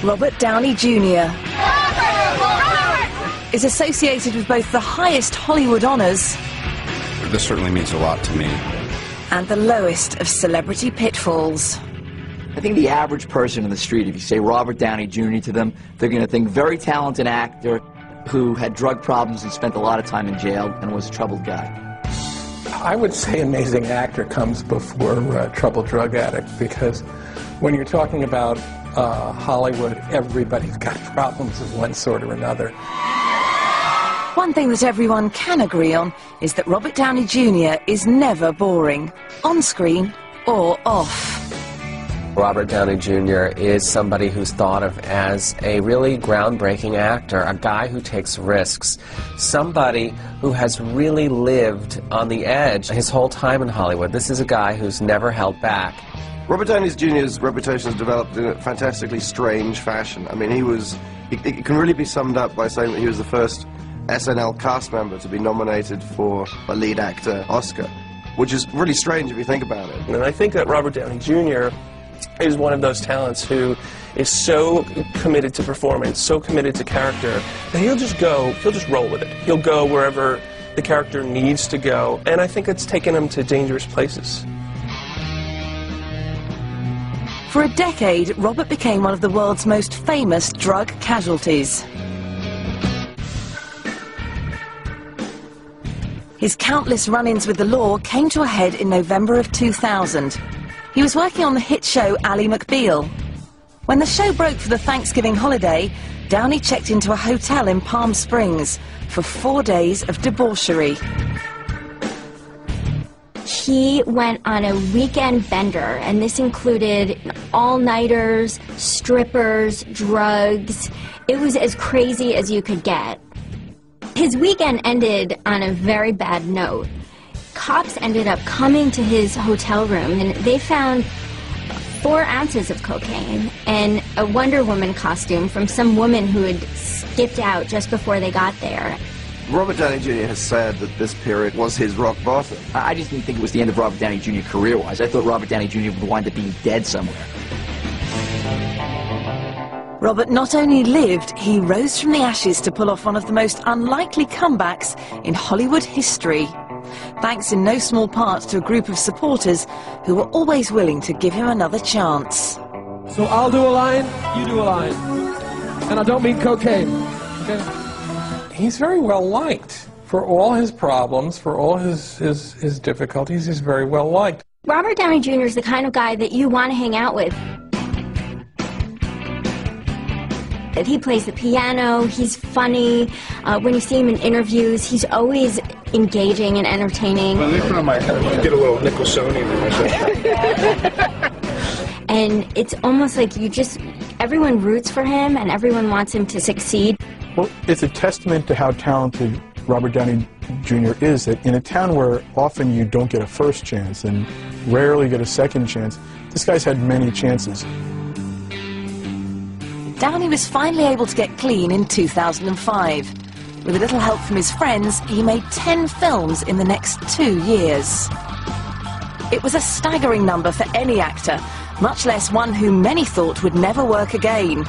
Robert Downey Jr. is associated with both the highest Hollywood honors This certainly means a lot to me. and the lowest of celebrity pitfalls. I think the average person in the street, if you say Robert Downey Jr. to them, they're going to think very talented actor who had drug problems and spent a lot of time in jail and was a troubled guy. I would say amazing actor comes before troubled drug addict, because when you're talking about Hollywood, everybody's got problems of one sort or another. One thing that everyone can agree on is that Robert Downey Jr. is never boring, on screen or off. Robert Downey Jr. is somebody who's thought of as a really groundbreaking actor, a guy who takes risks, somebody who has really lived on the edge his whole time in Hollywood. This is a guy who's never held back. Robert Downey Jr.'s reputation has developed in a fantastically strange fashion. I mean, it can really be summed up by saying that he was the first SNL cast member to be nominated for a lead actor Oscar, which is really strange if you think about it. And I think that Robert Downey Jr. is one of those talents who is so committed to performance, so committed to character, that he'll just roll with it. He'll go wherever the character needs to go, and I think it's taken him to dangerous places. For a decade, Robert became one of the world's most famous drug casualties. His countless run-ins with the law came to a head in November of 2000. He was working on the hit show Ally McBeal. When the show broke for the Thanksgiving holiday, Downey checked into a hotel in Palm Springs for 4 days of debauchery. He went on a weekend bender, and this included all-nighters, strippers, drugs. It was as crazy as you could get. His weekend ended on a very bad note. Cops ended up coming to his hotel room, and they found 4 ounces of cocaine and a Wonder Woman costume from some woman who had skipped out just before they got there. Robert Downey Jr. has said that this period was his rock bottom. I just didn't think it was the end of Robert Downey Jr. career-wise. I thought Robert Downey Jr. would wind up being dead somewhere. Robert not only lived, he rose from the ashes to pull off one of the most unlikely comebacks in Hollywood history. Thanks in no small part to a group of supporters who were always willing to give him another chance. So I'll do a line, you do a line. And I don't mean cocaine, okay? He's very well liked. For all his problems, for all his difficulties, he's very well liked. Robert Downey Jr. is the kind of guy that you want to hang out with. He plays the piano, he's funny. When you see him in interviews, he's always engaging and entertaining. Well, next time I get a little Nicholsonian in myself. And it's almost like everyone roots for him and everyone wants him to succeed. Well, it's a testament to how talented Robert Downey Jr. is, that in a town where often you don't get a first chance and rarely get a second chance, this guy's had many chances. Downey was finally able to get clean in 2005. With a little help from his friends, he made 10 films in the next 2 years. It was a staggering number for any actor, much less one who many thought would never work again.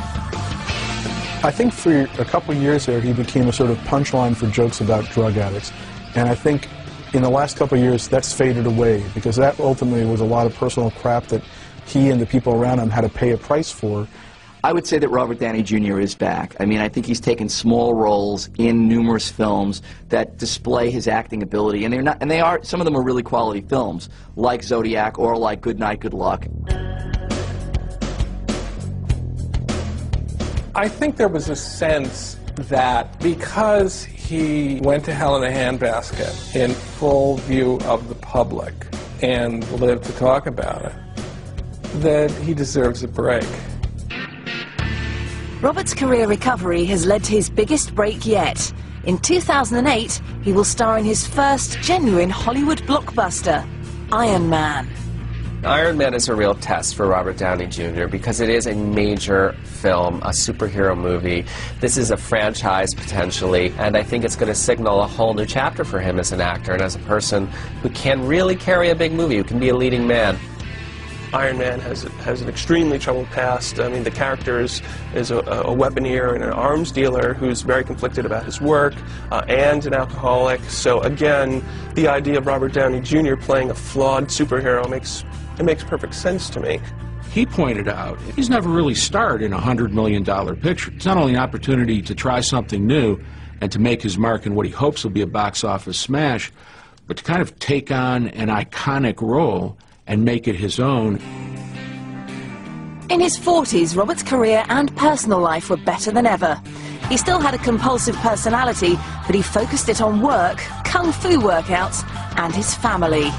I think for a couple of years there, he became a sort of punchline for jokes about drug addicts. And I think in the last couple of years, that's faded away, because that ultimately was a lot of personal crap that he and the people around him had to pay a price for. I would say that Robert Downey Jr. is back. I mean, I think he's taken small roles in numerous films that display his acting ability, and some of them are really quality films, like Zodiac or like Good Night, Good Luck. I think there was a sense that because he went to hell in a handbasket in full view of the public and lived to talk about it, that he deserves a break. Robert's career recovery has led to his biggest break yet. In 2008, he will star in his first genuine Hollywood blockbuster, Iron Man. Iron Man is a real test for Robert Downey Jr. because it is a major film, a superhero movie. This is a franchise, potentially, and I think it's going to signal a whole new chapter for him as an actor and as a person who can really carry a big movie, who can be a leading man. Iron Man has an extremely troubled past. I mean, the character is a weaponeer and an arms dealer who's very conflicted about his work and an alcoholic. So again, the idea of Robert Downey Jr. playing a flawed superhero makes perfect sense to me. He pointed out he's never really starred in a $100 million picture. It's not only an opportunity to try something new and to make his mark in what he hopes will be a box office smash, but to kind of take on an iconic role and make it his own. In his 40s, Robert's career and personal life were better than ever. He still had a compulsive personality, but he focused it on work, kung fu workouts, and his family.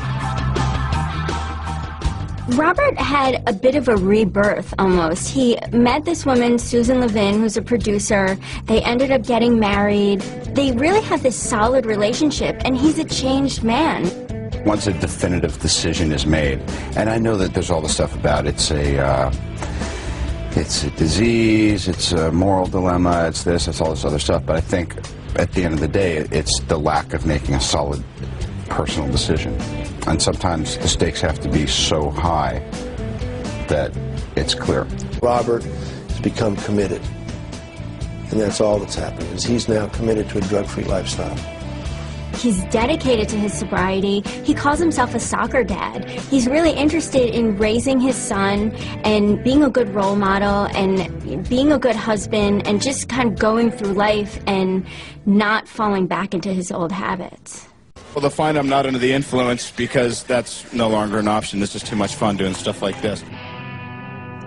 Robert had a bit of a rebirth, almost. He met this woman, Susan Levin, who's a producer. They ended up getting married. They really have this solid relationship, and he's a changed man. Once a definitive decision is made, and I know that there's all the stuff about it's a disease, it's a moral dilemma, it's this, it's all this other stuff, but I think at the end of the day, it's the lack of making a solid personal decision. And sometimes the stakes have to be so high that it's clear. Robert has become committed, and that's all that's happened, is he's now committed to a drug-free lifestyle. He's dedicated to his sobriety. He calls himself a soccer dad. He's really interested in raising his son and being a good role model and being a good husband and just kind of going through life and not falling back into his old habits. Well, they'll find I'm not under the influence because that's no longer an option. It's just too much fun doing stuff like this.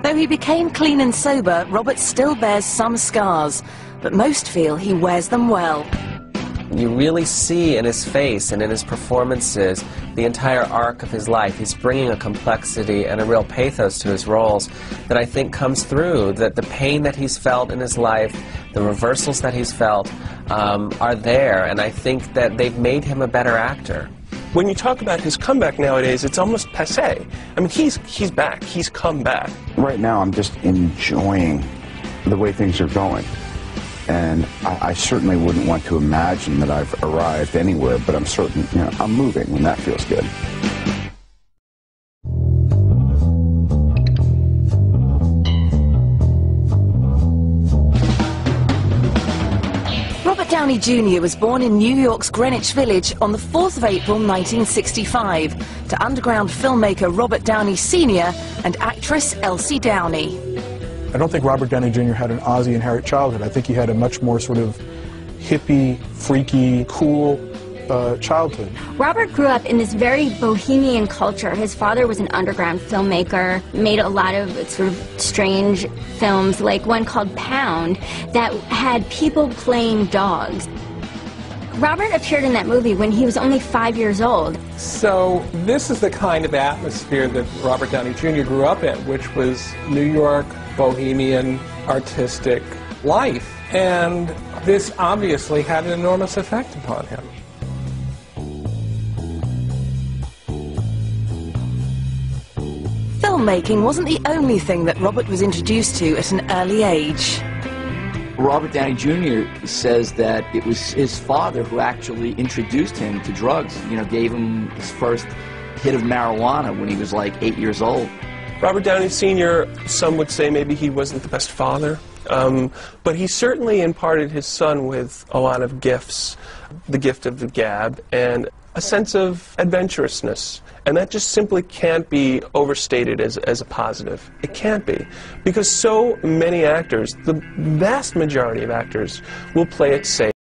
Though he became clean and sober, Robert still bears some scars, but most feel he wears them well. You really see in his face and in his performances the entire arc of his life. He's bringing a complexity and a real pathos to his roles that I think comes through, that the pain that he's felt in his life, the reversals that he's felt are there, and I think that they've made him a better actor. When you talk about his comeback nowadays, it's almost passé. I mean, he's back. He's come back. Right now, I'm just enjoying the way things are going. And I certainly wouldn't want to imagine that I've arrived anywhere, but I'm certain, you know, I'm moving, and that feels good. Robert Downey Jr. was born in New York's Greenwich Village on the 4th of April 1965 to underground filmmaker Robert Downey Sr. and actress Elsie Downey. I don't think Robert Downey Jr. had an Ozzie and Harriet childhood. I think he had a much more sort of hippie, freaky, cool childhood. Robert grew up in this very bohemian culture. His father was an underground filmmaker, made a lot of sort of strange films, like one called Pound, that had people playing dogs. Robert appeared in that movie when he was only 5 years old. So this is the kind of atmosphere that Robert Downey Jr. grew up in, which was New York, bohemian, artistic life. And this obviously had an enormous effect upon him. Filmmaking wasn't the only thing that Robert was introduced to at an early age. Robert Downey Jr. says that it was his father who actually introduced him to drugs, you know, gave him his first hit of marijuana when he was like 8 years old. Robert Downey Sr., some would say maybe he wasn't the best father, but he certainly imparted his son with a lot of gifts, the gift of the gab, and a sense of adventurousness. And that just simply can't be overstated as a positive. It can't be. Because so many actors, the vast majority of actors, will play it safe.